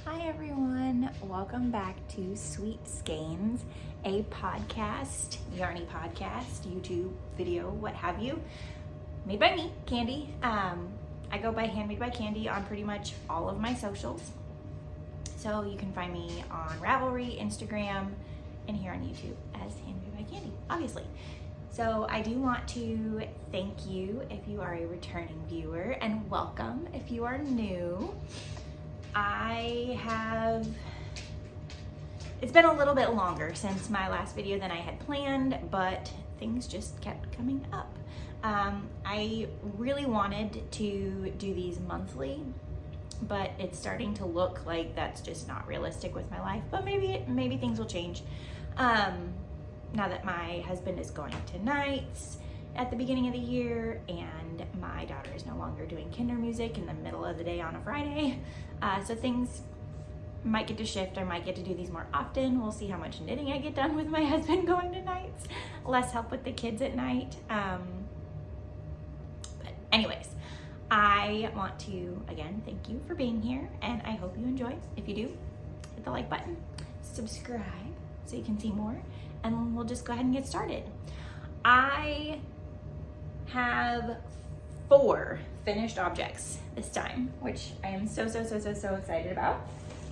Hi everyone, welcome back to Sweet Skeins, a podcast, yarny podcast, YouTube video, what have you, made by me, Candy. I go by Handmade by Candy on pretty much all of my socials. So you can find me on Ravelry, Instagram, and here on YouTube as Handmade by Candy, obviously. So I do want to thank you if you are a returning viewer, and welcome if you are new. It's been a little bit longer since my last video than I had planned, but things just kept coming up. I really wanted to do these monthly, but it's starting to look like that's just not realistic with my life, but maybe things will change. Now that my husband is going to nights at the beginning of the year and my daughter is no longer doing kinder music in the middle of the day on a Friday. So things might get to shift. I might get to do these more often. We'll see how much knitting I get done with my husband going to nights. Less help with the kids at night. But anyways, I want to, again, thank you for being here and I hope you enjoy. If you do, hit the like button, subscribe so you can see more, and we'll just go ahead and get started. I have 4 finished objects this time, which I am so excited about.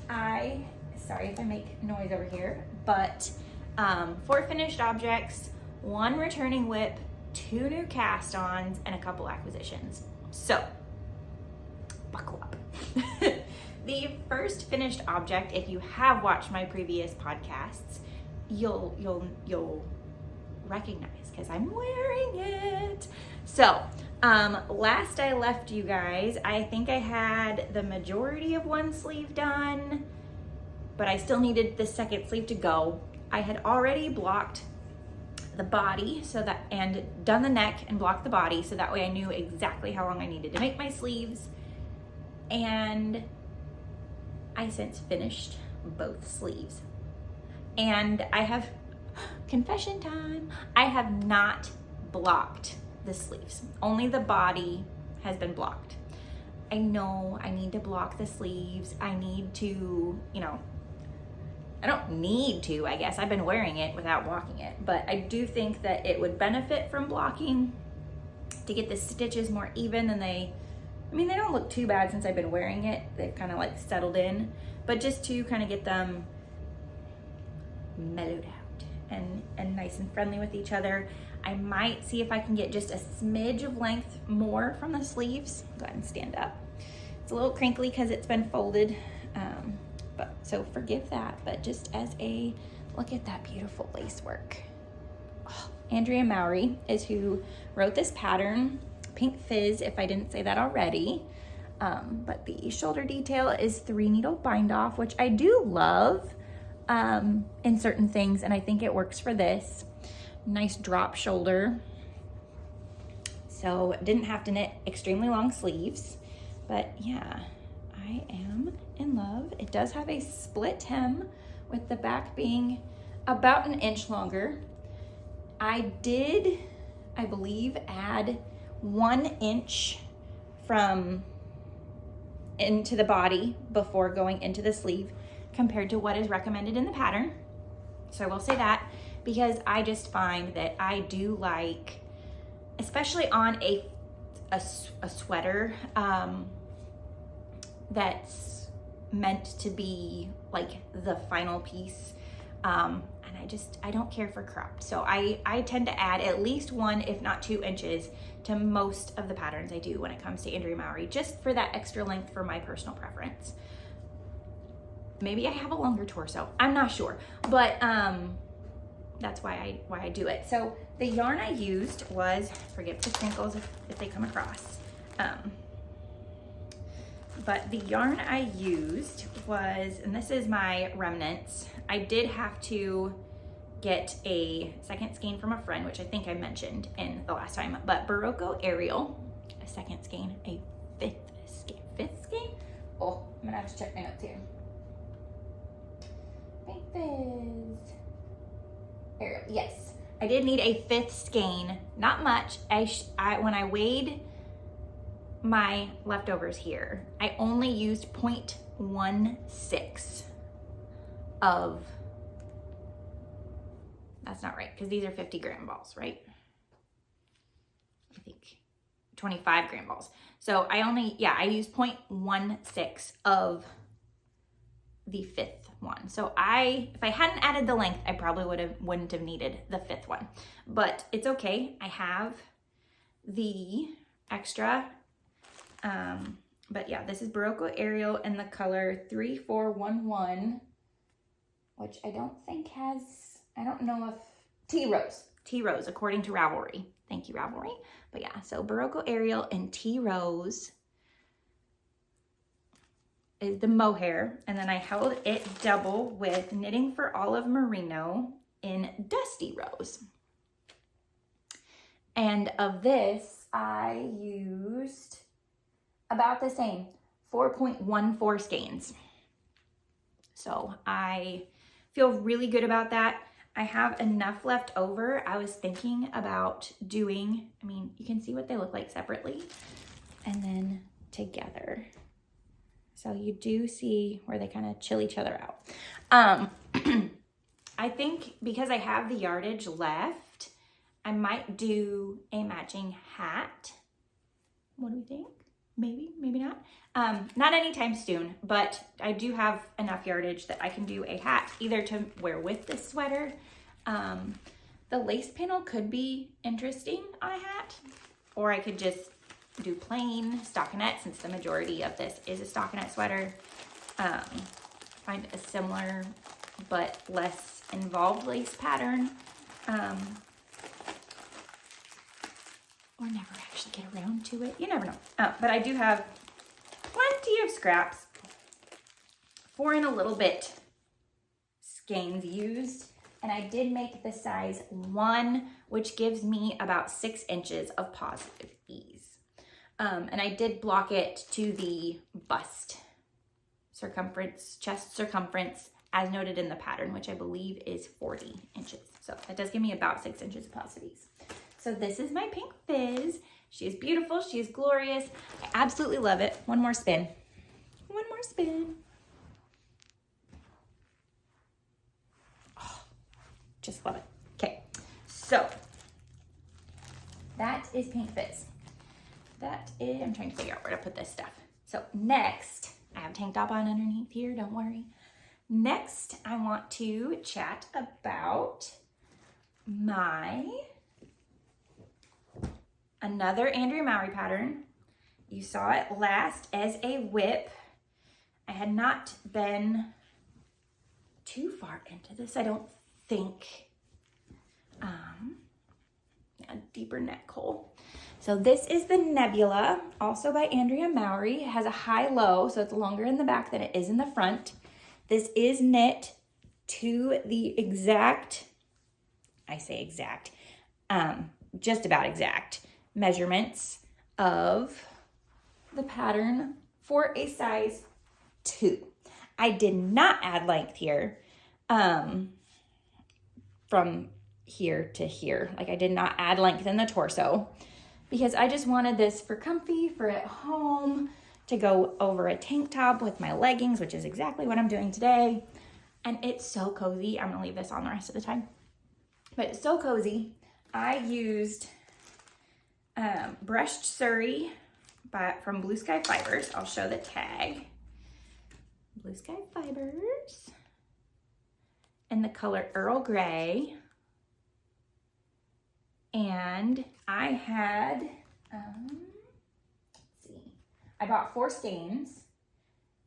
Sorry if I make noise over here, but 4 finished objects, 1 returning whip, 2 new cast-ons, and a couple acquisitions. So, buckle up. The first finished object, if you have watched my previous podcasts, you'll recognize because I'm wearing it. So, last I left you guys, I think I had the majority of one sleeve done, but I still needed the second sleeve to go. I had already blocked the body and done the neck and blocked the body, so that way I knew exactly how long I needed to make my sleeves. And I since finished both sleeves. And I have, confession time, I have not blocked the sleeves. Only the body has been blocked. I know I need to block the sleeves. I need to, I don't need to, I guess. I've been wearing it without blocking it, but I do think that it would benefit from blocking to get the stitches more even than they don't look too bad since I've been wearing it. They've kind of like settled in, but just to kind of get them mellowed out and nice and friendly with each other. I might see if I can get just a smidge of length more from the sleeves. Go ahead and stand up. It's a little crinkly because it's been folded, so forgive that, but just as a look at that beautiful lace work. Oh, Andrea Mowry is who wrote this pattern, Pink Fizz, if I didn't say that already. But the shoulder detail is 3 needle bind off, which I do love in certain things, and I think it works for this. Nice drop shoulder. So didn't have to knit extremely long sleeves, but yeah, I am in love. It does have a split hem with the back being about 1 inch longer. I did, I believe, add 1 inch from into the body before going into the sleeve compared to what is recommended in the pattern. So I will say that because I just find that I do like, especially on a sweater that's meant to be like the final piece, and I don't care for cropped. So I tend to add at least 1, if not 2 inches to most of the patterns I do when it comes to Andrea Mowry, just for that extra length for my personal preference. Maybe I have a longer torso, I'm not sure, but that's why I do it. So the yarn I used was, forgive the crinkles if they come across, but the yarn I used was, and this is my remnants. I did have to get a second skein from a friend, which I think I mentioned in the last time, but Berroco Ariel, a second skein, a fifth skein? Oh, I'm gonna have to check my notes here. Fizz. Ariel, yes. I did need a 5th skein, not much. When I weighed my leftovers here, I only used 0.16 of, that's not right, because these are 50 gram balls, right? I think 25 gram balls. So I only, yeah, I used 0.16 of the 5th one. So if I hadn't added the length, I probably wouldn't have needed the 5th one, but it's okay. I have the extra, but yeah, this is Berroco Ariel in the color 3411, which I don't think has, I don't know if, Tea Rose, according to Ravelry. Thank you, Ravelry. But yeah, so Berroco Ariel and Tea Rose is the mohair, and then I held it double with Knitting for Olive Merino in Dusty Rose. And of this, I used about the same, 4.14 skeins. So I feel really good about that. I have enough left over. I was thinking about doing, I mean, you can see what they look like separately and then together. So you do see where they kind of chill each other out. I think because I have the yardage left, I might do a matching hat. What do we think? Maybe, maybe not. Not anytime soon, but I do have enough yardage that I can do a hat either to wear with this sweater. The lace panel could be interesting on a hat, or I could just do plain stockinette since the majority of this is a stockinette sweater. Find a similar but less involved lace pattern. Or never actually get around to it. You never know. But I do have plenty of scraps. 4 and a little bit skeins used. And I did make the size 1, which gives me about 6 inches of positive ease. And I did block it to the bust circumference, chest circumference, as noted in the pattern, which I believe is 40 inches. So that does give me about 6 inches of positive ease. So this is my pink Fizz. She is beautiful. She is glorious. I absolutely love it. One more spin. One more spin. Oh, just love it. Okay, so that is pink Fizz. That is, I'm trying to figure out where to put this stuff. So next, I have a tank top on underneath here, don't worry. Next, I want to chat about another Andrea Mowry pattern. You saw it last as a whip. I had not been too far into this, I don't think. A deeper neck hole. So this is the Nebula, also by Andrea Mowry. It has a high-low, so it's longer in the back than it is in the front. This is knit to the exact, I say exact, just about exact measurements of the pattern for a size 2. I did not add length here from here to here. Like I did not add length in the torso because I just wanted this for comfy, for at home, to go over a tank top with my leggings, which is exactly what I'm doing today. And it's so cozy. I'm gonna leave this on the rest of the time. But it's so cozy. I used brushed Suri from Blue Sky Fibers. I'll show the tag. Blue Sky Fibers. In the color Earl Grey. And I had, let's see, I bought 4 skeins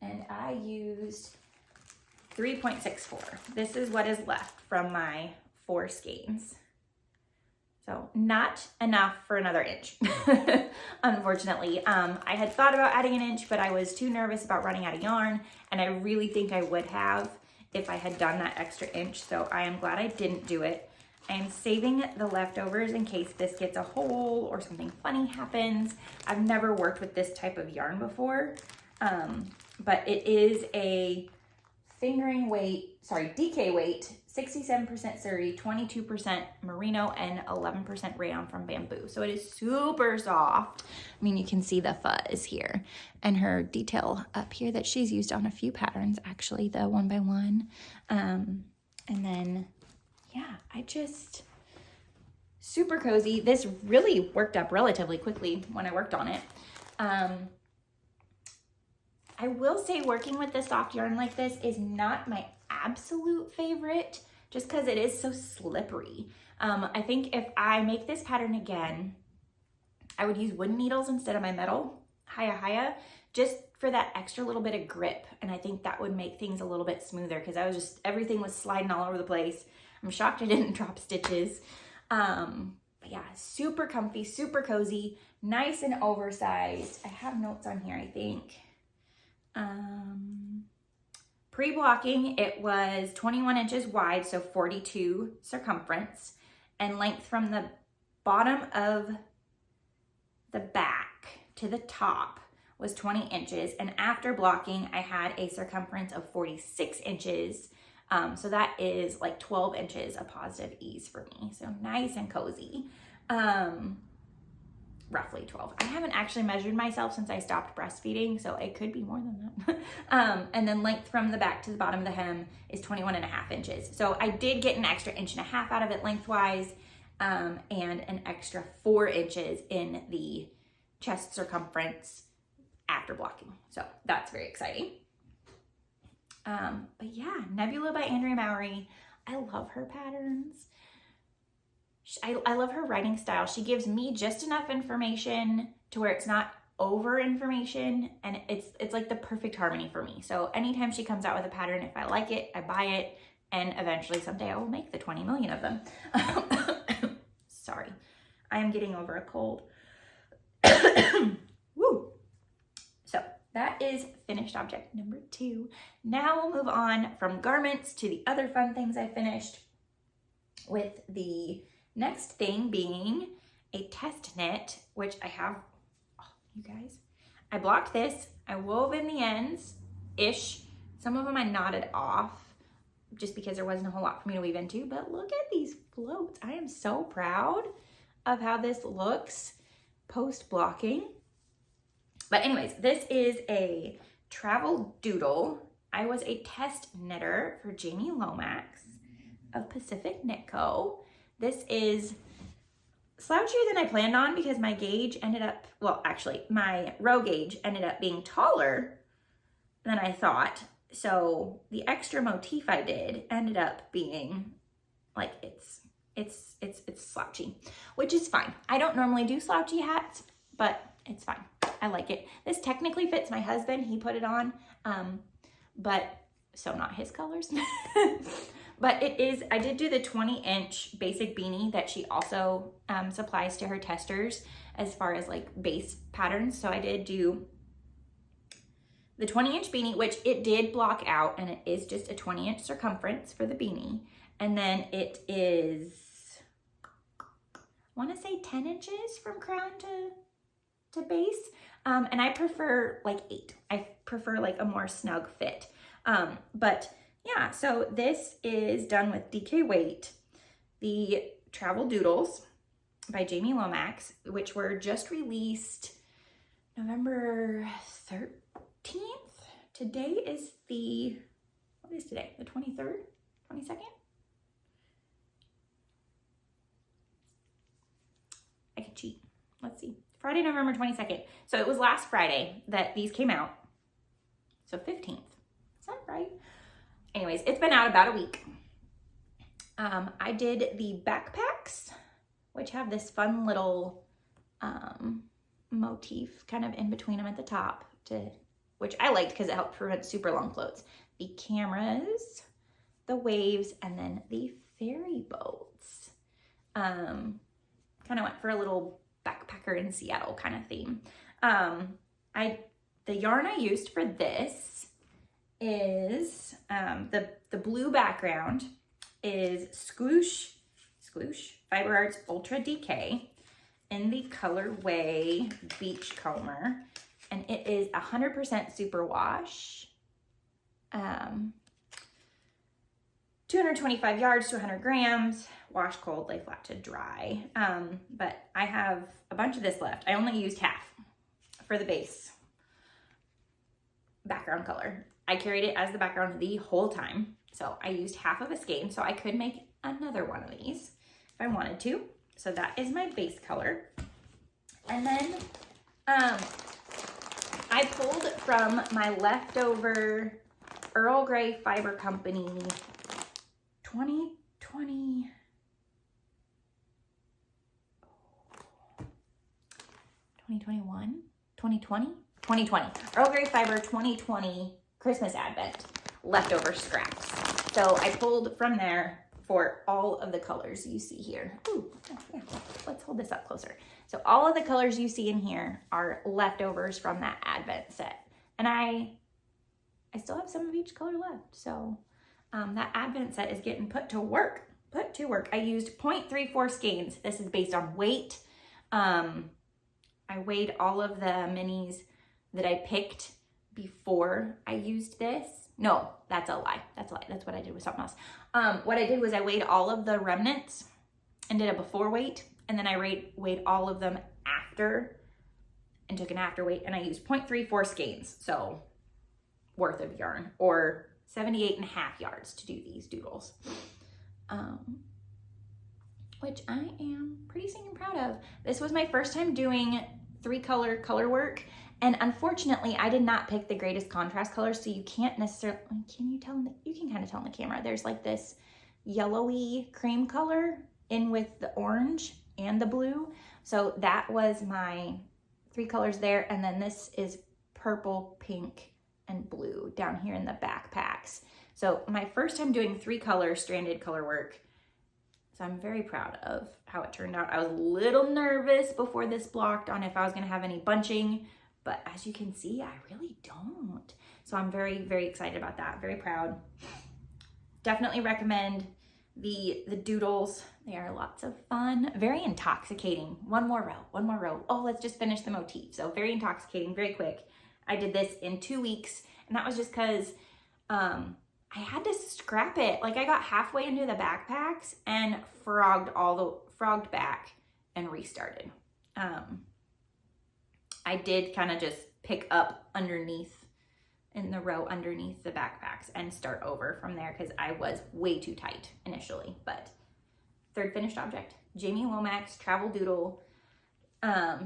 and I used 3.64. This is what is left from my 4 skeins. So not enough for another inch, unfortunately. I had thought about adding an inch, but I was too nervous about running out of yarn, and I really think I would have if I had done that extra inch, so I am glad I didn't do it. I am saving the leftovers in case this gets a hole or something funny happens. I've never worked with this type of yarn before, but it is a fingering weight, sorry, DK weight, 67% Suri, 22% Merino, and 11% rayon from bamboo. So it is super soft. I mean, you can see the fuzz here and her detail up here that she's used on a few patterns, actually, the 1x1. And then, yeah, super cozy. This really worked up relatively quickly when I worked on it. I will say working with the soft yarn like this is not my absolute favorite, just because it is so slippery. I think if I make this pattern again, I would use wooden needles instead of my metal, Haya, just for that extra little bit of grip. And I think that would make things a little bit smoother, because everything was sliding all over the place. I'm shocked I didn't drop stitches. But yeah, super comfy, super cozy, nice and oversized. I have notes on here, I think. Pre-blocking, it was 21 inches wide, so 42 circumference, and length from the bottom of the back to the top was 20 inches. And after blocking, I had a circumference of 46 inches. So that is like 12 inches of positive ease for me. So nice and cozy. Roughly 12. I haven't actually measured myself since I stopped breastfeeding, so it could be more than that. And then length from the back to the bottom of the hem is 21.5 inches. So I did get an extra 1.5 inches out of it lengthwise, and an extra 4 inches in the chest circumference after blocking. So that's very exciting. But yeah, Nebula by Andrea Mowry. I love her patterns. I love her writing style. She gives me just enough information to where it's not over information, and it's like the perfect harmony for me. So anytime she comes out with a pattern, if I like it, I buy it, and eventually someday I will make the 20 million of them. Sorry, I am getting over a cold. Woo! So that is finished object number 2. Now we'll move on from garments to the other fun things I finished, with the next thing being a test knit, which I have, oh, you guys, I blocked this, I wove in the ends-ish. Some of them I knotted off just because there wasn't a whole lot for me to weave into, but look at these floats. I am so proud of how this looks post-blocking. But anyways, this is a travel doodle. I was a test knitter for Jamie Lomax of Pacific Knit Co. This is slouchier than I planned on because my gauge ended up, well, actually, my row gauge ended up being taller than I thought. So the extra motif I did ended up being like, it's slouchy, which is fine. I don't normally do slouchy hats, but it's fine. I like it. This technically fits my husband. He put it on, but so not his colors. But it is, I did do the 20-inch basic beanie that she also supplies to her testers as far as like base patterns. So I did do the 20-inch beanie, which it did block out, and it is just a 20-inch circumference for the beanie. And then it is, I want to say 10 inches from crown to base. And I prefer like 8. I prefer like a more snug fit. But yeah, so this is done with DK weight, the Travel Doodles by Jamie Lomax, which were just released November 13th. Today is the, what is today? The 23rd? 22nd? I can cheat. Let's see. Friday, November 22nd. So it was last Friday that these came out. So 15th. Is that right? Anyways, it's been out about a week. I did the backpacks, which have this fun little motif kind of in between them at the top, which I liked because it helped prevent super long floats. The cameras, the waves, and then the ferry boats. Kind of went for a little backpacker in Seattle kind of theme. The yarn I used for this is the blue background is Squoosh Fiber Arts Ultra DK in the colorway Beachcomber, and it is 100% superwash. 225 yards to 100 grams, wash cold, lay flat to dry. But I have a bunch of this left. I only used half for the base background color. I carried it as the background the whole time. So I used half of a skein, so I could make another one of these if I wanted to. So that is my base color. And then I pulled from my leftover Earl Grey Fiber Company 2020 Earl Grey Fiber 2020 Christmas Advent leftover scraps. So I pulled from there for all of the colors you see here. Ooh, yeah, let's hold this up closer. So all of the colors you see in here are leftovers from that Advent set. And I still have some of each color left. So that Advent set is getting put to work. I used 0.34 skeins. This is based on weight. I weighed all of the minis that I picked before I used this. No, that's a lie. That's what I did with something else. What I did was I weighed all of the remnants and did a before weight. And then I weighed all of them after and took an after weight. And I used 0.34 skeins. So worth of yarn, or 78.5 yards to do these doodles. Which I am pretty stinking proud of. This was my first time doing 3-color work, and unfortunately I did not pick the greatest contrast colors, so you can't necessarily, you can kind of tell in the camera, there's like this yellowy cream color in with the orange and the blue. So that was my 3 colors there, and then this is purple, pink, and blue down here in the backpacks. So my first time doing 3-color stranded color work. So I'm very proud of how it turned out. I was a little nervous before this blocked on if I was gonna have any bunching, but as you can see, I really don't. So I'm very, very excited about that, very proud. Definitely recommend the doodles. They are lots of fun, very intoxicating. One more row. Oh, let's just finish the motif. So very intoxicating, very quick. I did this in 2 weeks, and that was just because I had to scrap it. Like, I got halfway into the backpacks and frogged back and restarted. I did kind of just pick up underneath in the row underneath the backpacks and start over from there because I was way too tight initially. But third finished object, Jamie Lomax Travel Doodle.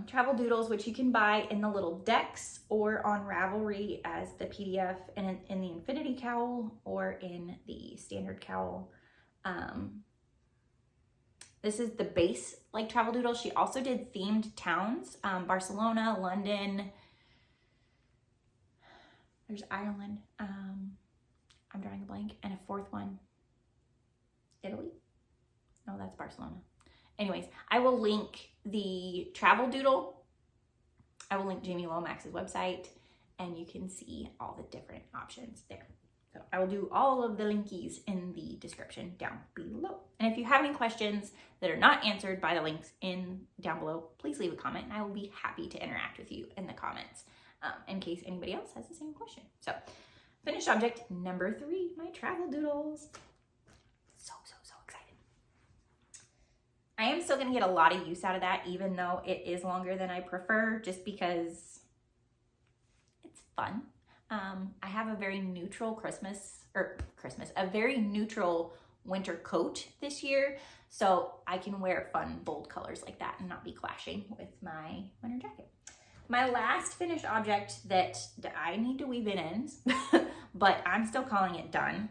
Travel Doodles, which you can buy in the little decks or on Ravelry as the PDF and in the Infinity Cowl or in the standard cowl. This is the base like Travel Doodle. She also did themed towns, Barcelona, London, there's Ireland, I'm drawing a blank, and a fourth one, Italy? No, that's Barcelona. Anyways, I will link the Travel Doodle. I will link Jamie Lomax's website, and you can see all the different options there. So I will do all of the linkies in the description down below. And if you have any questions that are not answered by the links down below, please leave a comment, and I will be happy to interact with you in the comments in case anybody else has the same question. So finished object number 3, my Travel Doodles. So excited. I am still gonna get a lot of use out of that, even though it is longer than I prefer, just because it's fun. I have a very neutral a very neutral winter coat this year, so I can wear fun, bold colors like that and not be clashing with my winter jacket. My last finished object that I need to weave in ends, but I'm still calling it done,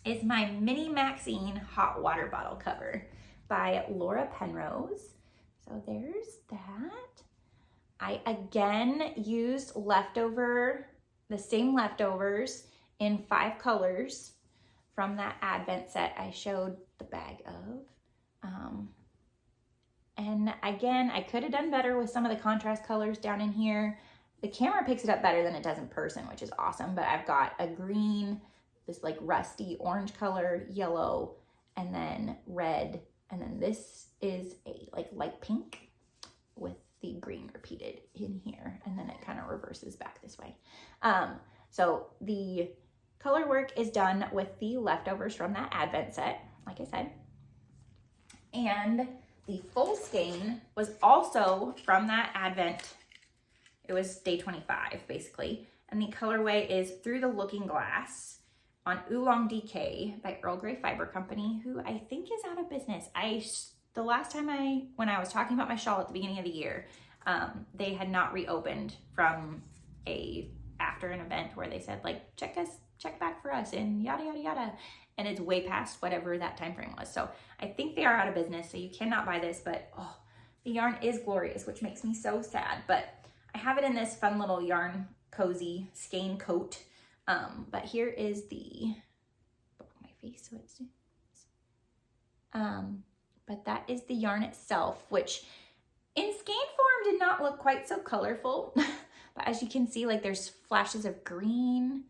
is my mini Maxine hot water bottle cover by Laura Penrose. So there's that. I again used the same leftovers in 5 colors from that Advent set I showed the bag of. And again, I could have done better with some of the contrast colors down in here. The camera picks it up better than it does in person, which is awesome, but I've got a green, this like rusty orange color, yellow, and then red, and then this is a like light pink with the green repeated in here, and then it kind of reverses back this way. So the color work is done with the leftovers from that Advent set, like I said. And the full skein was also from that Advent. It was day 25, basically. And the colorway is Through the Looking Glass on Oolong Dk by Earl Grey Fiber Company, who I think is out of business. The last time when I was talking about my shawl at the beginning of the year, they had not reopened from after an event where they said, like, check back for us and yada, yada, yada. And it's way past whatever that time frame was. So I think they are out of business, so you cannot buy this, but oh, the yarn is glorious, which makes me so sad. But I have it in this fun little yarn cozy skein coat. But here is the, my face so it's, but that is the yarn itself, which in skein form did not look quite so colorful. But as you can see, like, there's flashes of green,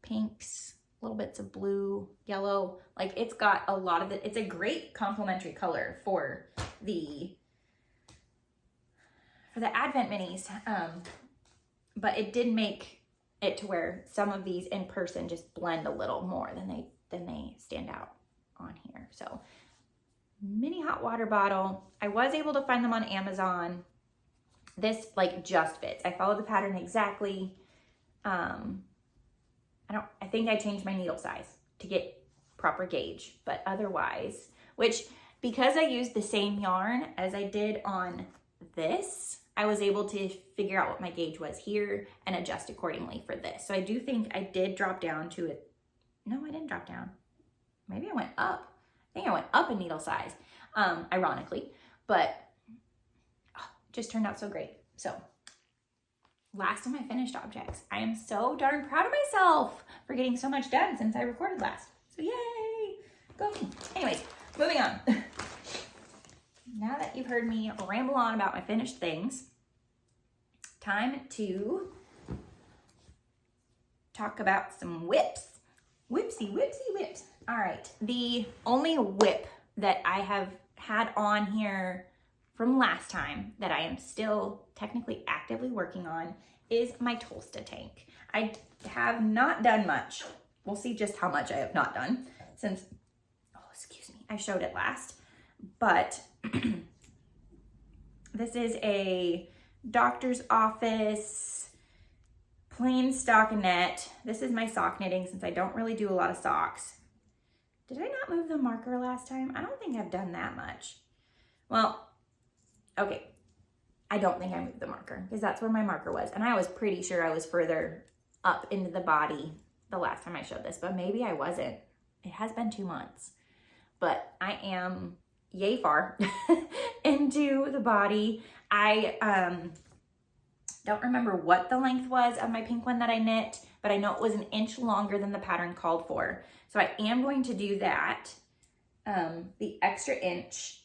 pinks, little bits of blue, yellow. Like, it's got a lot of it. It's a great complementary color for the Advent minis. But it did make it to where some of these in person just blend a little more than they stand out on here. So mini hot water bottle. I was able to find them on Amazon. This, like, just fits. I followed the pattern exactly. I think I changed my needle size to get proper gauge, but otherwise, which, because I used the same yarn as I did on this, I was able to figure out what my gauge was here and adjust accordingly for this. So I do think I did drop down to it. No, I didn't drop down. Maybe I went up. I think I went up in needle size, ironically, but oh, it just turned out so great. So last of my finished objects. I am so darn proud of myself for getting so much done since I recorded last. So yay, go me. Anyways, moving on. Now that you've heard me ramble on about my finished things, time to talk about some whips. Whipsy, whipsy, whips. All right, the only whip that I have had on here from last time that I am still technically actively working on is my Tulsta tank. I have not done much. We'll see just how much I have not done since, oh, excuse me, I showed it last. But this is a doctor's office plain stockinette. This is my sock knitting since I don't really do a lot of socks. Did I not move the marker last time? I don't think I've done that much. Well, okay, I don't think I moved the marker because that's where my marker was. And I was pretty sure I was further up into the body the last time I showed this, but maybe I wasn't. It has been 2 months, but I am yay far into the body. I don't remember what the length was of my pink one that I knit, but I know it was an inch longer than the pattern called for. So I am going to do that, the extra inch.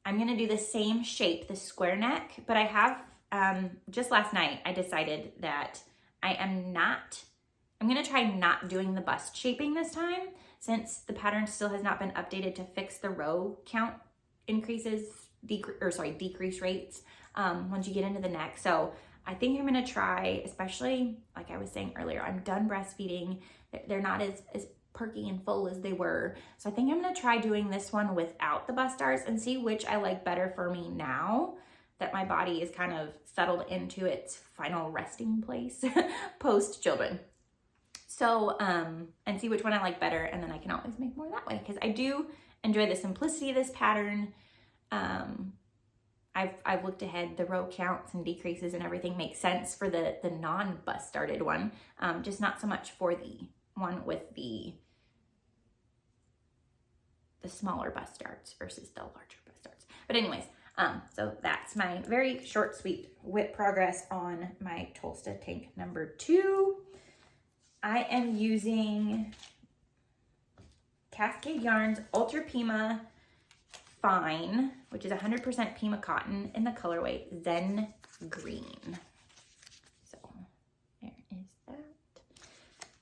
I'm gonna do the same shape, the square neck, but I have, just last night, I decided that I'm gonna try not doing the bust shaping this time, since the pattern still has not been updated to fix the row count decrease rates once you get into the neck. So I think I'm gonna try, especially like I was saying earlier, I'm done breastfeeding. They're not as perky and full as they were. So I think I'm gonna try doing this one without the bust stars and see which I like better for me now that my body is kind of settled into its final resting place post children. So, and see which one I like better, and then I can always make more that way, because I do enjoy the simplicity of this pattern. I've looked ahead, the row counts and decreases and everything makes sense for the non-bust started one, just not so much for the one with the smaller bust starts versus the larger bust starts. But anyways, so that's my very short, sweet whip progress on my Tulsta tank number 2. I am using Cascade Yarns Ultra Pima Fine, which is 100% Pima cotton in the colorway Zen Green. So there is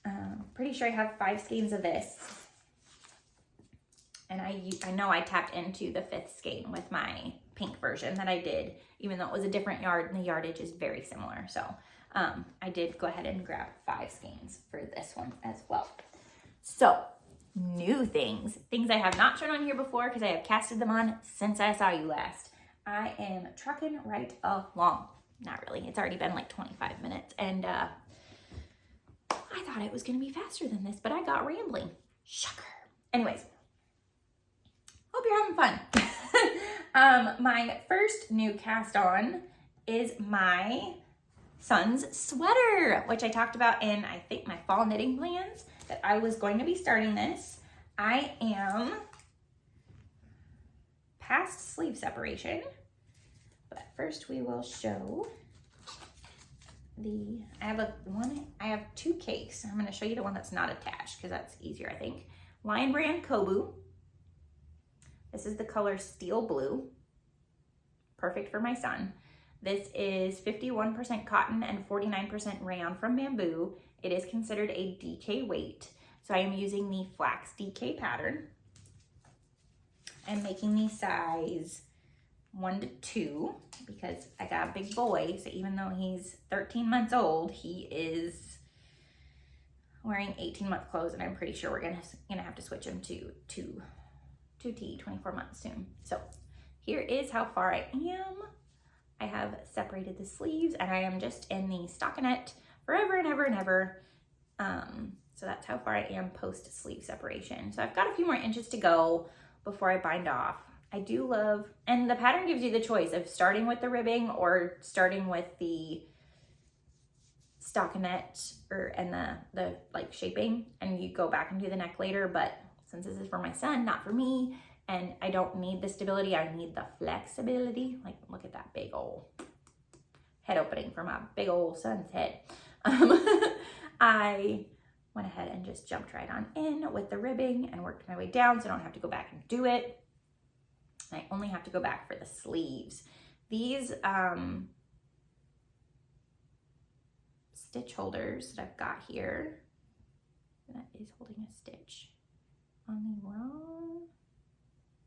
that. Pretty sure I have 5 skeins of this. And I know I tapped into the 5th skein with my pink version that I did, even though it was a different yard and the yardage is very similar. So I did go ahead and grab 5 skeins for this one as well. So new things I have not shown on here before because I have casted them on since I saw you last. I am trucking right along. Not really, it's already been like 25 minutes and I thought it was gonna be faster than this, but I got rambling. Shocker. Anyways, hope you're having fun. My first new cast on is my son's sweater, which I talked about in, I think, my fall knitting plans, that I was going to be starting this. I am past sleeve separation, but first we will show I have 2 cakes. I'm going to show you the one that's not attached because that's easier, I think. Lion Brand Kobu. This is the color Steel Blue. Perfect for my son. This is 51% cotton and 49% rayon from bamboo. It is considered a DK weight. So I am using the Flax DK pattern. I'm making the size 1 to 2 because I got a big boy. So even though he's 13 months old, he is wearing 18-month clothes, and I'm pretty sure we're gonna have to switch him to 2T, 24 months soon. So here is how far I am. I have separated the sleeves and I am just in the stockinette forever and ever and ever. So that's how far I am post sleeve separation. So I've got a few more inches to go before I bind off. I do love, and the pattern gives you the choice of starting with the ribbing or starting with the stockinette and the like shaping, and you go back and do the neck later. But since this is for my son, not for me, and I don't need the stability, I need the flexibility. Like, look at that big old head opening for my big old son's head. I went ahead and just jumped right on in with the ribbing and worked my way down so I don't have to go back and do it. I only have to go back for the sleeves. These stitch holders that I've got here, that is holding a stitch on the wrong.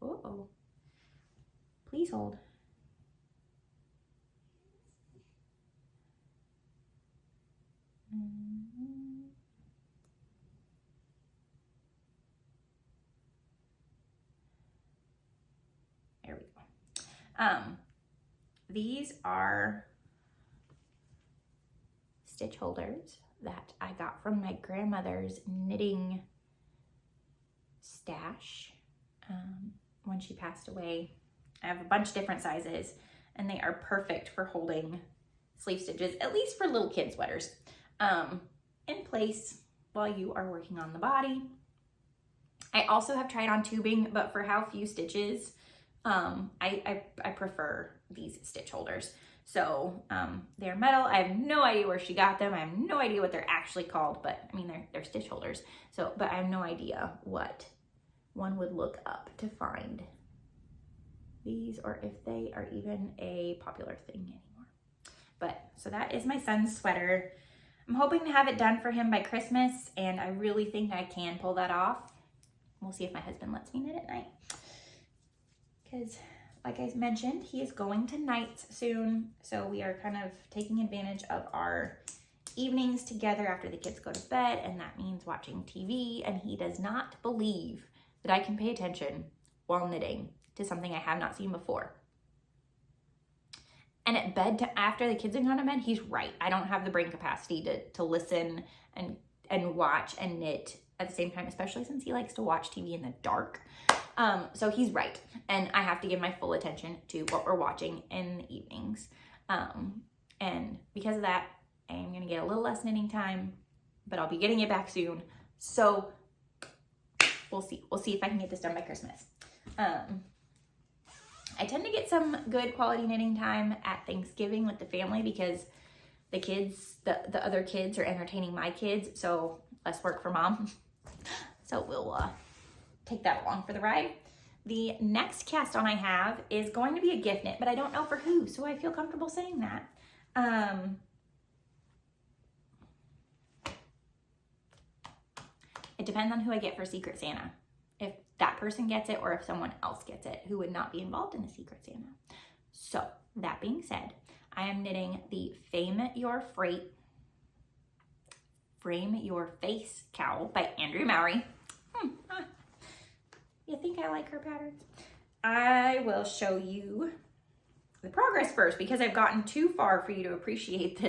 Uh-oh. Please hold. There we go. These are stitch holders that I got from my grandmother's knitting stash when she passed away. I have a bunch of different sizes and they are perfect for holding sleeve stitches, at least for little kid sweaters, in place while you are working on the body. I also have tried on tubing, but for how few stitches, I prefer these stitch holders. So they're metal. I have no idea where she got them. I have no idea what they're actually called, but I mean, they're stitch holders. So, but I have no idea what one would look up to find these, or if they are even a popular thing anymore. But so that is my son's sweater. I'm hoping to have it done for him by Christmas, and I really think I can pull that off. We'll see if my husband lets me knit at night, because like I mentioned, he is going to nights soon. So we are kind of taking advantage of our evenings together after the kids go to bed, and that means watching TV, and he does not believe that I can pay attention while knitting to something I have not seen before. And at bed, after the kids have gone to bed, he's right. I don't have the brain capacity to listen and watch and knit at the same time, especially since he likes to watch TV in the dark. So he's right. And I have to give my full attention to what we're watching in the evenings. And because of that, I am going to get a little less knitting time, but I'll be getting it back soon. So we'll see. We'll see if I can get this done by Christmas. I tend to get some good quality knitting time at Thanksgiving with the family because the kids, the other kids are entertaining my kids, so less work for mom. So we'll take that along for the ride. The next cast on I have is going to be a gift knit, but I don't know for who, so I feel comfortable saying that. It depends on who I get for Secret Santa. If that person gets it or if someone else gets it who would not be involved in the Secret Santa. So that being said, I am knitting the Frame Your Face cowl by Andrea Mowry. You think I like her patterns? I will show you the progress first because I've gotten too far for you to appreciate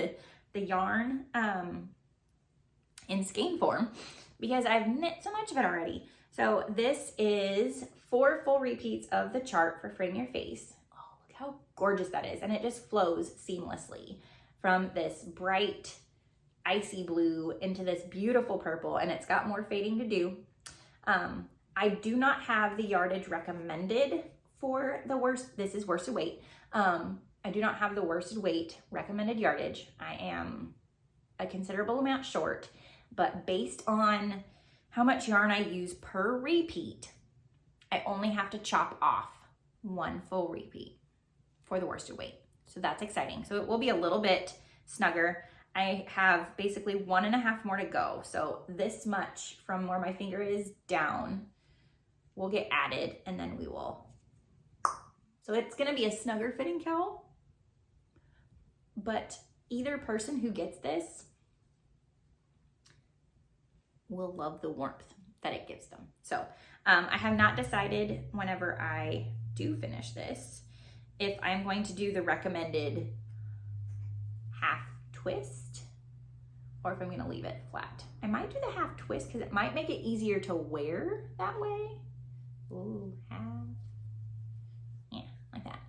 the yarn in skein form because I've knit so much of it already. So this is 4 full repeats of the chart for Frame Your Face. Oh, look how gorgeous that is. And it just flows seamlessly from this bright icy blue into this beautiful purple, and it's got more fading to do. I do not have the yardage recommended for the this is worsted weight. I do not have the worsted weight recommended yardage. I am a considerable amount short, but based on how much yarn I use per repeat, I only have to chop off 1 full repeat for the worsted weight. So that's exciting. So it will be a little bit snugger. I have basically 1.5 more to go. So this much from where my finger is down will get added, and then we will. So it's gonna be a snugger fitting cowl, but either person who gets this will love the warmth that it gives them. So I have not decided whenever I do finish this, if I'm going to do the recommended half twist or if I'm gonna leave it flat. I might do the half twist because it might make it easier to wear that way. Ooh, half. Yeah, like that.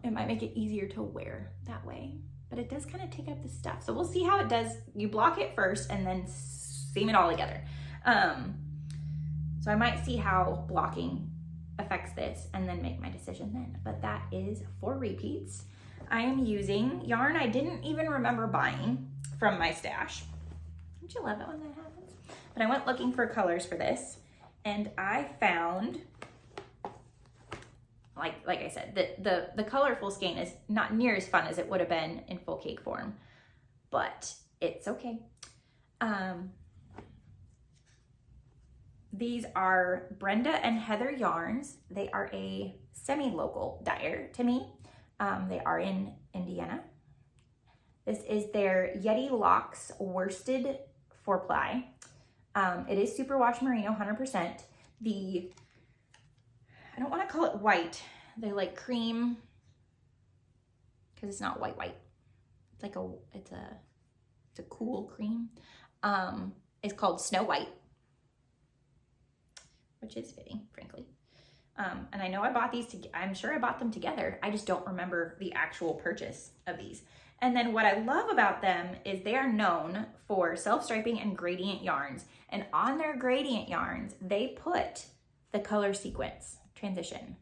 It might make it easier to wear that way, but it does kind of take up the stuff. So we'll see how it does. You block it first and then seam it all together. So I might see how blocking affects this and then make my decision then. But that is 4 repeats. I am using yarn I didn't even remember buying from my stash. Don't you love it when that happens? But I went looking for colors for this, and I found, like I said, the colorful skein is not near as fun as it would have been in full cake form, but it's okay. These are Brenda and Heather yarns. They are a semi-local dyer to me. They are in Indiana. This is their Yeti Locks worsted 4-ply. It is superwash merino, 100%. I don't want to call it white. They're like cream, because it's not white. It's like it's a cool cream. It's called Snow White, which is fitting, frankly. And I know I bought these, I'm sure I bought them together. I just don't remember the actual purchase of these. And then what I love about them is they are known for self-striping and gradient yarns. And on their gradient yarns, they put the color sequence transition.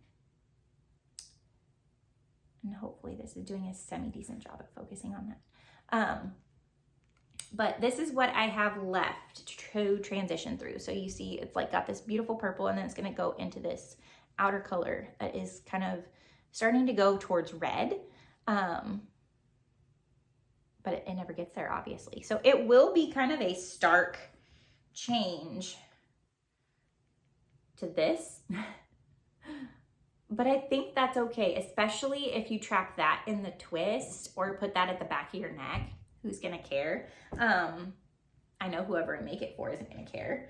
And hopefully this is doing a semi-decent job at focusing on that. But this is what I have left to transition through. So you see it's like got this beautiful purple, and then it's gonna go into this outer color that is kind of starting to go towards red. But it never gets there, obviously. So it will be kind of a stark change to this. But I think that's okay, especially if you trap that in the twist or put that at the back of your neck. Who's gonna care? I know whoever I make it for isn't gonna care.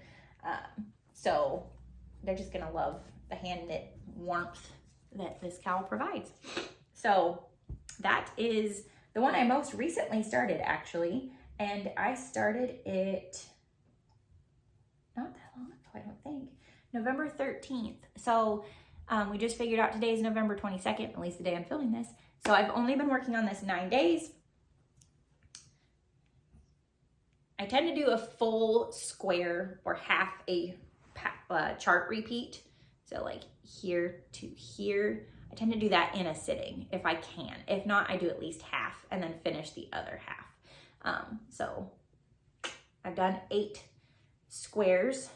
So they're just gonna love the hand knit warmth that this cowl provides. So that is the one I most recently started, actually. And I started it not that long ago, I don't think. November 13th. So we just figured out today is November 22nd, at least the day I'm filming this. So I've only been working on this 9 days. I tend to do a full square or half a chart repeat. So like here to here. I tend to do that in a sitting if I can. If not, I do at least half and then finish the other half. So I've done 8 squares.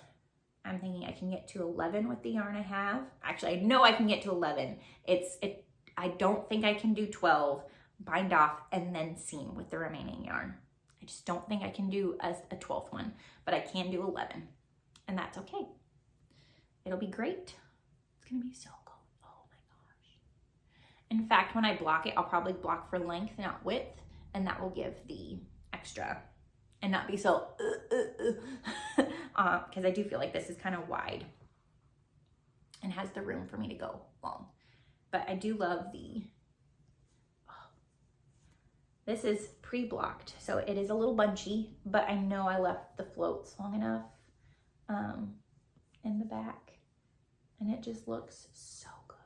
I'm thinking I can get to 11 with the yarn I have. Actually, I know I can get to 11. I don't think I can do 12, bind off, and then seam with the remaining yarn. I just don't think I can do a 12th one, but I can do 11, and that's okay. It'll be great. It's gonna be so cool. Oh my gosh. In fact, when I block it, I'll probably block for length, not width, and that will give the extra and not be so, because I do feel like this is kind of wide and has the room for me to go long. But I do love this is pre-blocked, so it is a little bunchy, but I know I left the floats long enough in the back, and it just looks so good.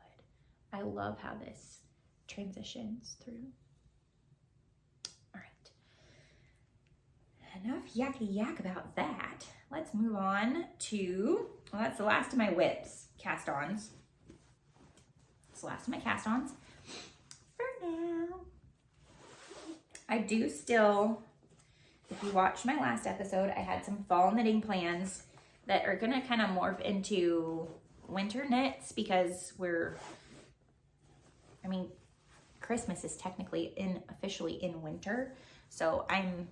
I love how this transitions through. All right, enough yakety yak about that. Let's move on to, well, that's the last of my whips, cast-ons. It's the last of my cast-ons for now. I do still, if you watched my last episode, I had some fall knitting plans that are gonna kind of morph into winter knits because Christmas is technically officially in winter. So I'm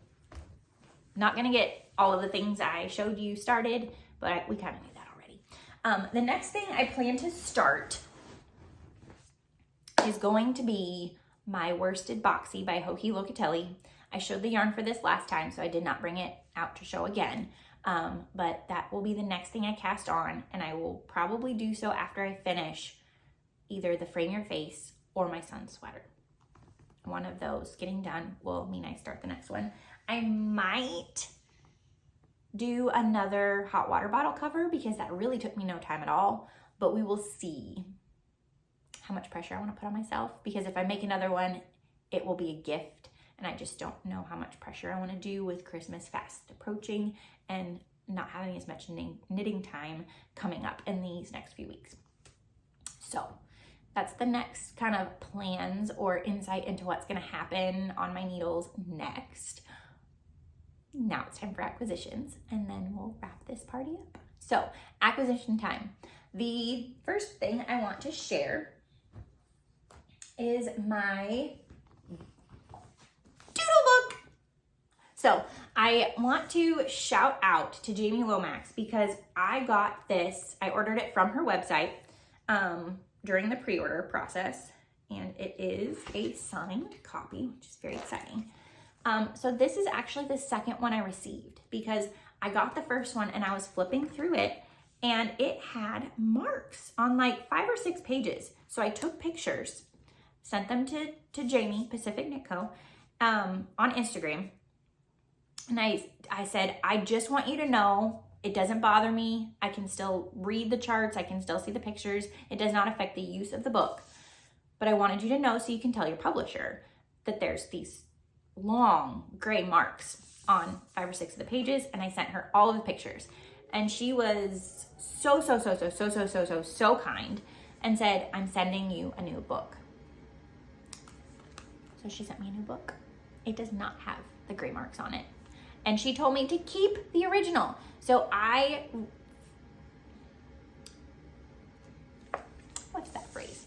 not gonna get all of the things I showed you started, but we kind of knew that already. The next thing I plan to start is going to be my Worsted Boxy by Hoki Locatelli. I showed the yarn for this last time, so I did not bring it out to show again. But that will be the next thing I cast on, and I will probably do so after I finish either the Frame Your Face or my son's sweater. One of those getting done will mean I start the next one. I might do another hot water bottle cover because that really took me no time at all, but we will see how much pressure I want to put on myself, because if I make another one, it will be a gift, and I just don't know how much pressure I want to do with Christmas fast approaching and not having as much knitting time coming up in these next few weeks. So that's the next kind of plans or insight into what's going to happen on my needles next. Now it's time for acquisitions, and then we'll wrap this party up. So acquisition time. The first thing I want to share is my doodle book. So I want to shout out to Jamie Lomax because I got this, I ordered it from her website during the pre-order process, and it is a signed copy, which is very exciting. So this is actually the second one I received because I got the first one and I was flipping through it and it had marks on like 5 or 6 pages. So I took pictures, sent them to Jamie, Pacific Knit Co, on Instagram. And I said, I just want you to know it doesn't bother me. I can still read the charts. I can still see the pictures. It does not affect the use of the book. But I wanted you to know so you can tell your publisher that there's these long gray marks on 5 or 6 of the pages. And I sent her all of the pictures. And she was so kind and said, I'm sending you a new book. So she sent me a new book. It does not have the gray marks on it. And she told me to keep the original. So what's that phrase?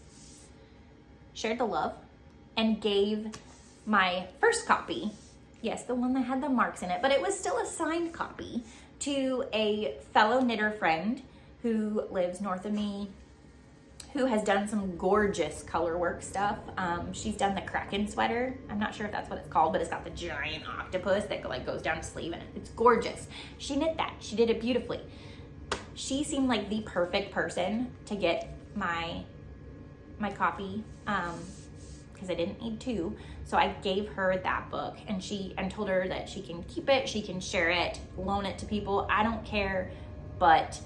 Shared the love and gave my first copy, yes, the one that had the marks in it, but it was still a signed copy, to a fellow knitter friend who lives north of me, who has done some gorgeous color work stuff. She's done the Kraken sweater. I'm not sure if that's what it's called, but it's got the giant octopus that like goes down the sleeve and it's gorgeous. She knit that, she did it beautifully. She seemed like the perfect person to get my copy, because I didn't need 2. So I gave her that book and told her that she can keep it, she can share it, loan it to people. I don't care, but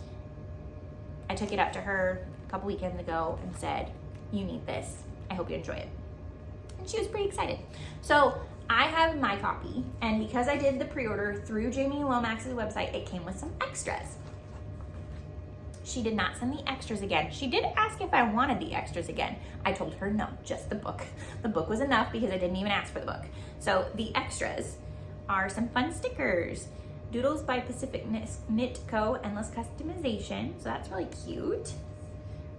I took it up to her a couple weekends ago and said, you need this. I hope you enjoy it. And she was pretty excited. So I have my copy, and because I did the pre-order through Jamie Lomax's website, it came with some extras. She did not send the extras again. She did ask if I wanted the extras again. I told her no, just the book. The book was enough because I didn't even ask for the book. So the extras are some fun stickers. Doodles by Pacific Knit Co. Endless Customization. So that's really cute.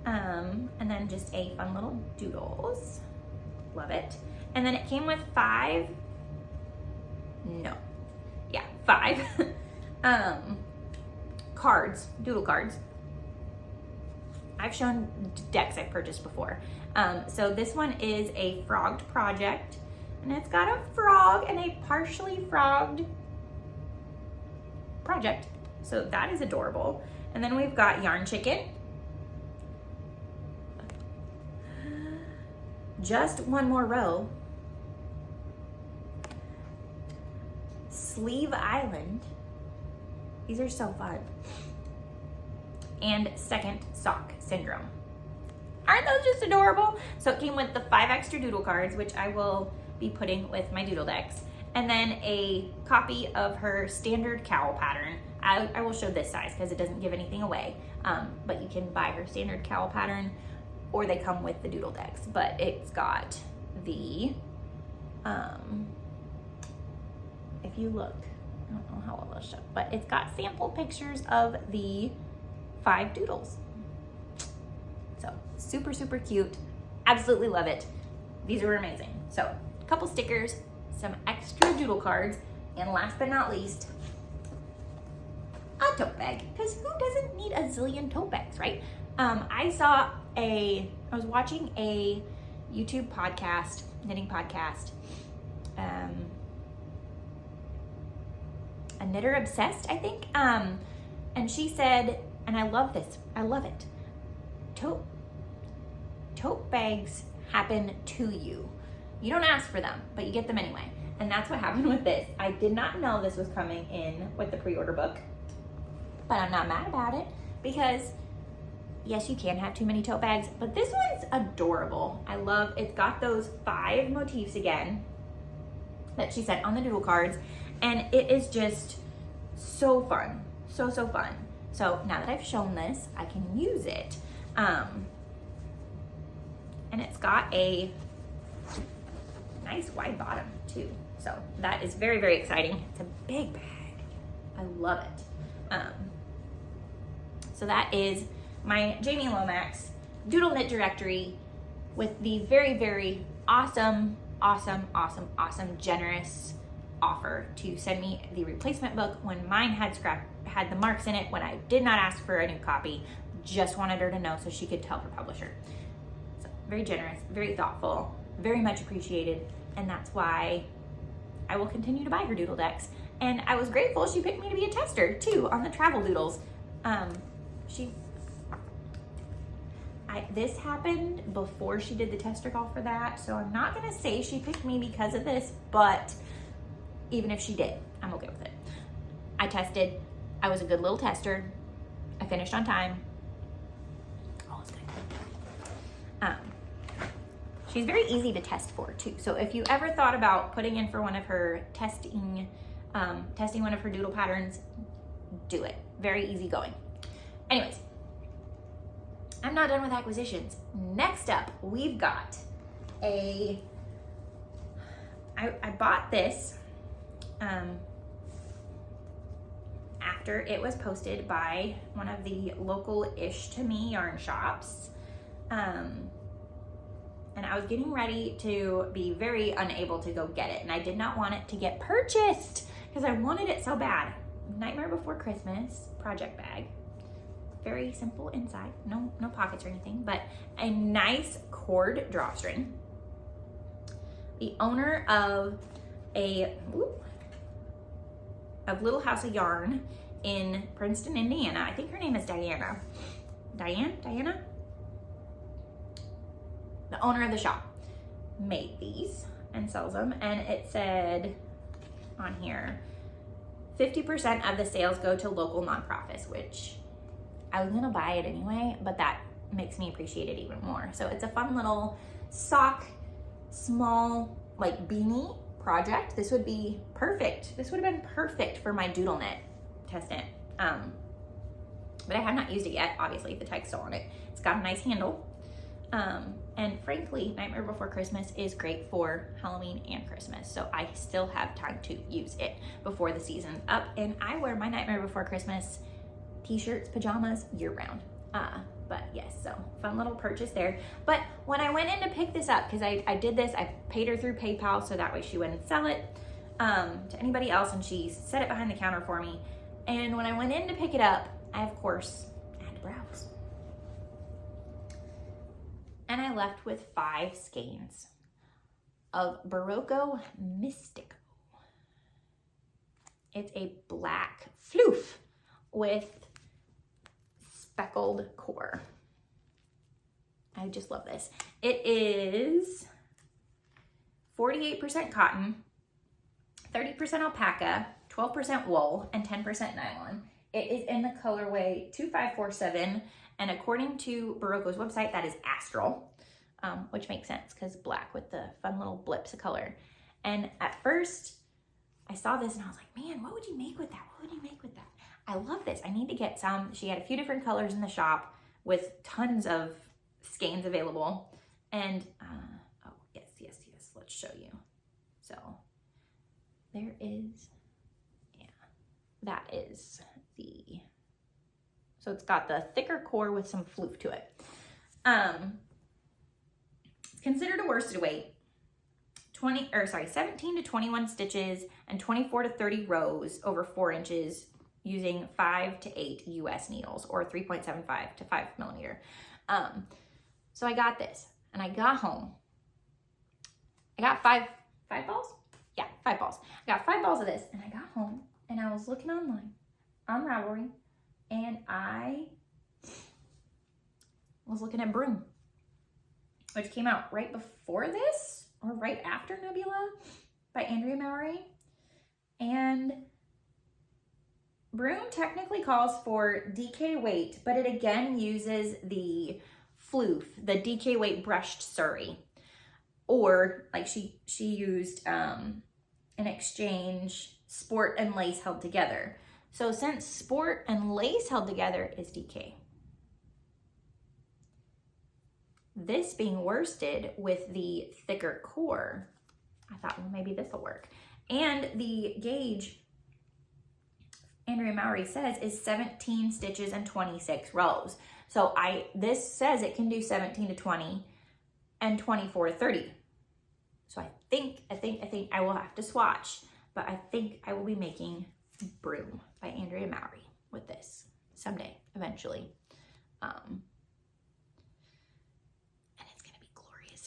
And then just a fun little doodles. Love it. And then it came with 5 cards, doodle cards. I've shown decks I've purchased before. So this one is a frogged project, and it's got a frog and a partially frogged project. So that is adorable. And then we've got Yarn Chicken. Just one more row. Sleeve Island. These are so fun. And Second Sock Syndrome. Aren't those just adorable? So it came with the 5 extra doodle cards, which I will be putting with my doodle decks. And then a copy of her standard cowl pattern. I will show this size because it doesn't give anything away. But you can buy her standard cowl pattern, or they come with the doodle decks. But it's got the, if you look, I don't know how well it'll show, but it's got sample pictures of the 5 doodles. So super, super cute. Absolutely love it. These are amazing. So a couple stickers, some extra doodle cards, and last but not least, a tote bag, because who doesn't need a zillion tote bags, right? I was watching a YouTube podcast, knitting podcast, a knitter obsessed, I think, and she said, and I love this, I love it, tote bags happen to you. You don't ask for them, but you get them anyway. And that's what happened with this. I did not know this was coming in with the pre-order book, but I'm not mad about it, because yes, you can have too many tote bags, but this one's adorable. I love, it's got those 5 motifs again that she sent on the doodle cards, and it is just so fun, so fun. So now that I've shown this, I can use it. And it's got a nice wide bottom too. So that is very, very exciting. It's a big bag. I love it. So that is my Jamie Lomax Doodle Knit Directory with the very, very awesome, generous offer to send me the replacement book when mine had the marks in it, when I did not ask for a new copy. Just wanted her to know so she could tell her publisher. So very generous, very thoughtful, very much appreciated, and that's why I will continue to buy her doodle decks. And I was grateful she picked me to be a tester too on the travel doodles. This happened before she did the tester call for that, so I'm not gonna say she picked me because of this, but even if she did, I'm okay with it. I tested, I was a good little tester, I finished on time, all is good. She's very easy to test for too, so if you ever thought about putting in for one of her testing one of her doodle patterns, do it. Very easy going. Anyways, I'm not done with acquisitions. Next up, we've got I bought this after it was posted by one of the local-ish to me yarn shops. And I was getting ready to be very unable to go get it, and I did not want it to get purchased because I wanted it so bad. Nightmare Before Christmas project bag. Very simple inside, no pockets or anything, but a nice cord drawstring. The owner of Little House of Yarn in Princeton, Indiana. I think her name is Diana. Diana? The owner of the shop made these and sells them, and it said on here, 50% of the sales go to local nonprofits, which I was gonna buy it anyway, but that makes me appreciate it even more. So it's a fun little sock, small, like beanie project. This would be perfect. This would have been perfect for my doodle knit test knit. But I have not used it yet. Obviously, the tag's still on it. It's got a nice handle. And frankly, Nightmare Before Christmas is great for Halloween and Christmas. So I still have time to use it before the season's up. And I wear my Nightmare Before Christmas t-shirts, pajamas year round. But yes, so fun little purchase there. But when I went in to pick this up, because I did this, I paid her through PayPal so that way she wouldn't sell it to anybody else, and she set it behind the counter for me. And when I went in to pick it up, I of course had to browse. and I left with 5 skeins of Berroco Mystico. It's a black floof with speckled core. I just love this. It is 48% cotton, 30% alpaca, 12% wool, and 10% nylon. It is in the colorway 2547, and according to Berroco's website, that is astral, which makes sense because black with the fun little blips of color. And at first, I saw this and I was like, man, what would you make with that? What would you make with that? I love this. I need to get some. She had a few different colors in the shop with tons of skeins available. And, oh, yes. Let's show you. So there is, yeah, that is the, so it's got the thicker core with some floof to it. It's considered a worsted weight. 17 to 21 stitches and 24 to 30 rows over 4 inches using 5 to 8 US needles or 3.75 to 5 millimeter. So I got this and I got home. I got five balls? Yeah, 5 balls. I got 5 balls of this and I got home and I was looking online on Ravelry and I was looking at Broom, which came out right before this or right after Nebula by Andrea Mowry. And Broom technically calls for DK weight, but it again uses the floof, the DK weight brushed Suri. Or like she used an exchange sport and lace held together. So since sport and lace held together is DK, this being worsted with the thicker core, I thought, well, maybe this will work. And the gauge, Andrea Mowry says, is 17 stitches and 26 rows. So this says it can do 17 to 20 and 24 to 30. So I think I will have to swatch, but I think I will be making Broom by Andrea Mowry with this someday, eventually.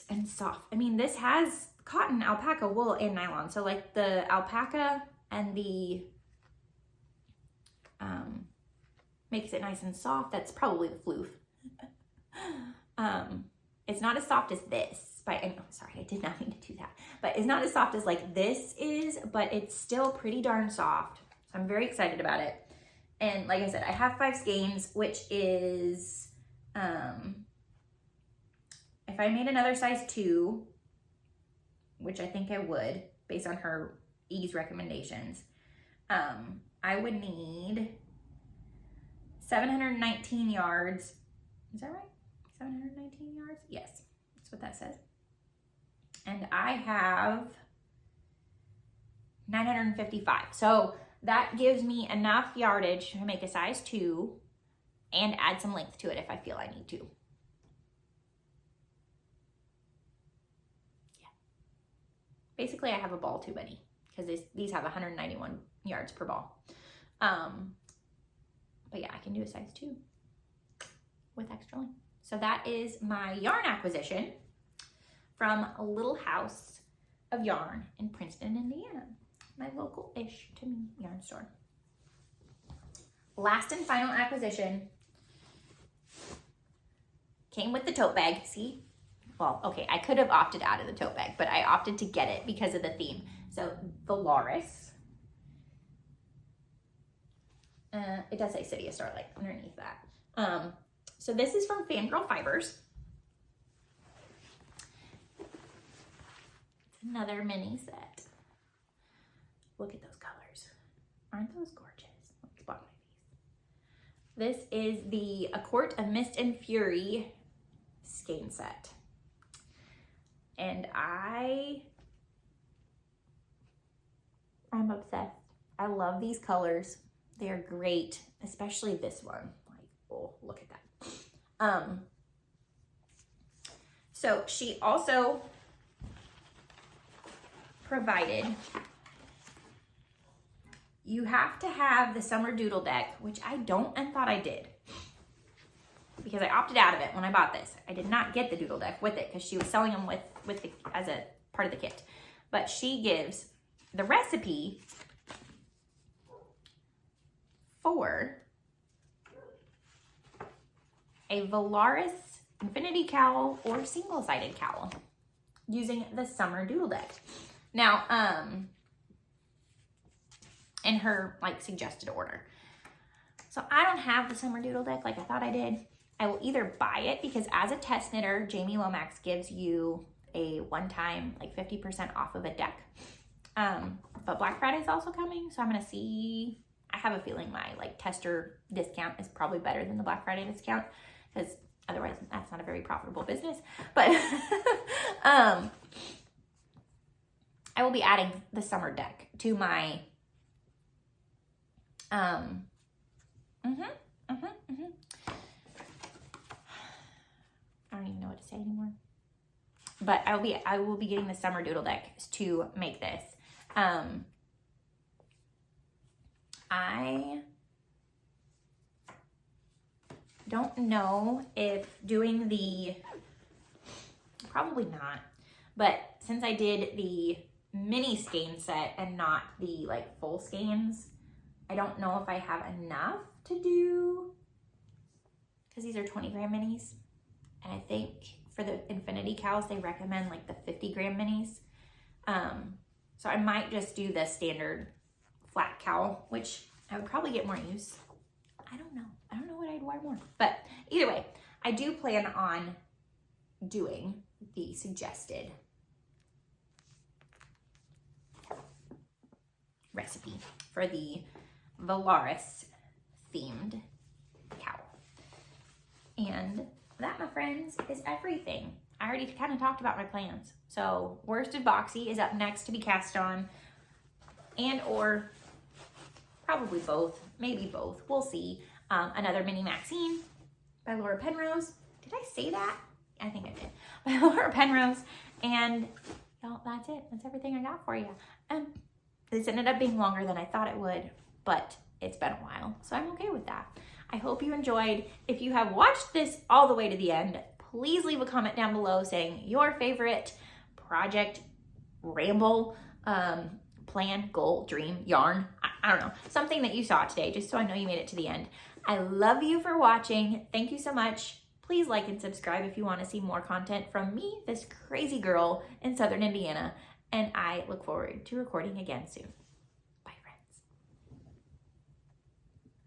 And soft. I mean, this has cotton, alpaca, wool, and nylon. So like the alpaca and the makes it nice and soft. That's probably the floof. It's not as soft as this. Sorry, I did not mean to do that. But it's not as soft as like this is, but it's still pretty darn soft. So I'm very excited about it. And like I said, I have 5 skeins, which is if I made another size 2, which I think I would, based on her ease recommendations, I would need 719 yards. Is that right? 719 yards? Yes, that's what that says. And I have 955. So that gives me enough yardage to make a size 2 and add some length to it if I feel I need to. Basically, I have a ball too many because these have 191 yards per ball. But yeah, I can do a size 2 with extra length. So that is my yarn acquisition from Little House of Yarn in Princeton, Indiana. My local-ish to me yarn store. Last and final acquisition came with the tote bag. See? Well, okay, I could have opted out of the tote bag, but I opted to get it because of the theme. So the Loris. It does say City of Starlight underneath that. So this is from Fangirl Fibers. It's another mini set. Look at those colors. Aren't those gorgeous? Let's spot my face. This is the A Court of Mist and Fury skein set. And I'm obsessed. I love these colors. They're great, especially this one. Like, oh, look at that. So she also provided, you have to have the Summer Doodle Deck, which I don't and thought I did. because I opted out of it when I bought this. I did not get the Doodle Deck with it because she was selling them as a part of the kit. But she gives the recipe for a Valaris infinity cowl or single-sided cowl using the summer Doodle Deck. Now, in her like suggested order. So I don't have the summer Doodle Deck like I thought I did. I will either buy it because as a test knitter, Jamie Lomax gives you a one-time like 50% off of a deck. But Black Friday is also coming, so I'm gonna see. I have a feeling my like tester discount is probably better than the Black Friday discount because otherwise that's not a very profitable business. But I will be adding the summer deck to my I don't even know what to say anymore. But I will be getting the summer Doodle Deck to make this. I don't know if doing probably not, but since I did the mini skein set and not the like full skeins, I don't know if I have enough to do, because these are 20 gram minis. And I think for the infinity cows, they recommend like the 50 gram minis. So I might just do the standard flat cowl, which I would probably get more use. I don't know what I'd wear more. But either way, I do plan on doing the suggested recipe for the Valaris themed cowl. And that, my friends, is everything. I already kind of talked about my plans. So worsted boxy is up next to be cast on, and or probably both, maybe both, we'll see. Another mini Maxine by Laura Penrose. Did I say that? I think I did. By Laura Penrose. And y'all, that's it. That's everything I got for you. This ended up being longer than I thought it would, but it's been a while, so I'm okay with that. I hope you enjoyed. If you have watched this all the way to the end, please leave a comment down below saying your favorite project, ramble, plan, goal, dream, yarn, I don't know, something that you saw today, just so I know you made it to the end. I love you for watching. Thank you so much. Please like and subscribe if you want to see more content from me, this crazy girl in Southern Indiana, and I look forward to recording again soon.